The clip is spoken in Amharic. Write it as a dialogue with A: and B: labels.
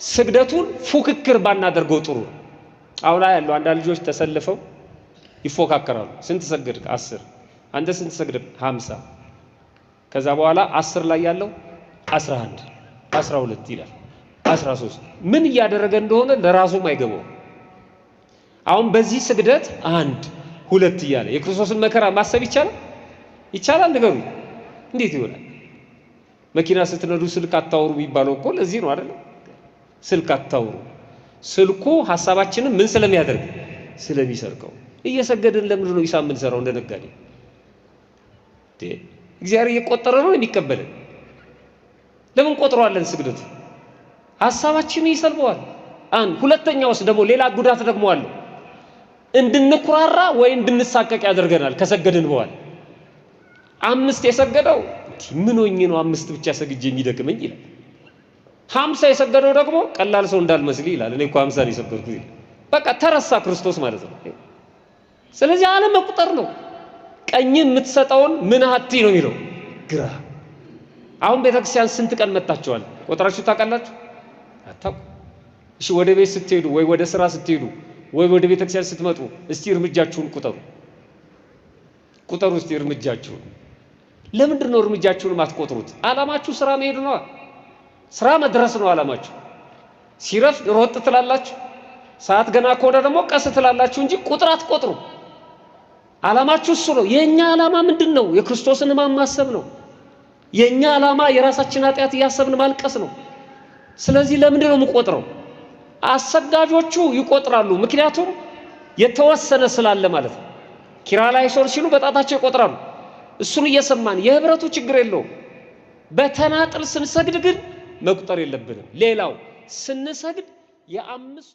A: ስግደቱን ፉክክር ባናደርገው ጥሩ ነው። አሁን ያለው አንዳንድ ልጆች ተሰልፈው ይፎካከራሉ። ስንት ሰግድክ? 10 አንተ ስንት ሰግድክ? 50 ከዛ በኋላ 10 ላይ ያለው 11 12 ይላል 13 ምን እያደረገ እንደሆነ ለራሱም አይገባው። አሁን በዚህ ስግደት 1 2 እያለ የክርስቶስን መከራ ማሰብ ይቻላል? ይቻላል? ንገሩኝ። እንዴት ይሆናል? መኪና ስትነዱ ስልክ አታውሩ የሚባለው እኮ ለዚህ ነው አይደል? ስልክ አታውሩ። ስልኩ ሐሳባችንን ምን ስለሚያደርግ ስለሚሰርቀው። እየሰገድን ለምንድን ነው ሂሳብ የምንሰራው እንደነጋዴ? እግዚአብሔር እየቆጠረ ነው የሚቀበልን። ለምን ቆጥሯለን? ስግደቱ ሐሳባችንን ይሰልበዋል። ሁለተኛውስ ደግሞ ሌላ ጉዳት ደግሞ አለው። እንድንኩራራ ወይ እንድንሳቀቅ ያደርገናል። ከሰገድን በኋላ 5 የሰገደው ምን ሆኜ ነው 5 ብቻ ሰግጄ የሚደክመኝ ይላል። 50 የሰገደው ደግሞ ቀላል ሰው እንዳልመስል ይላል። እኔ እኮ 50 ነው የሰገድኩት ይላል። በቃ ተረሳ ክርስቶስ ማለት ነው። ስለዚህ ዓለም መቁጠር ነው። ቀኝ የምትሰጠውን ምን አቲ ነው የሚለው ግራ። አሁን ቤተክርስቲያን ስንት ቀን መጣችኋል? ቆጥራችሁ ታውቃላችሁ? አታውቁ። እሺ ወደ ቤት ስትሄዱ ወይ ወደ ስራ ስትሄዱ ወይ ወደ ቤተክርስቲያን ስትመጡ እስቲ እርምጃችሁን ቁጠሩ። ቁጠሩ እስቲ እርምጃችሁን። ለምንድን ነው እርምጃችሁን ማትቆጥሩት? ዓላማችሁ ስራ መሄድ ነው። ስራ መድረስ ነው ዓላማችሁ። ሲረፍድ ሮጥ ትላላችሁ፣ ሰዓት ገና ከሆነ ደግሞ ቀስ ትላላችሁ እንጂ ቁጥር አትቆጥሩ። ዓላማችሁ እሱ ነው። የኛ ዓላማ ምንድነው? የክርስቶስን ማማሰብ ነው። የኛ ዓላማ የራሳችን ኃጢአት እያሰብን ማልቀስ ነው። ስለዚህ ለምንድን ነው የምቆጥረው? አሰጋጆቹ ይቆጥራሉ፣ ምክንያቱም የተወሰነ ስላለ ማለት ነው። ኪርያላይሶን ሲሉ በጣታቸው ይቆጥራሉ። እሱን እየሰማን የህብረቱ ችግር የለውም። በተናጥል ስንሰግድ ግን መቁጠር የለብንም። ሌላው ስንሰግድ የ5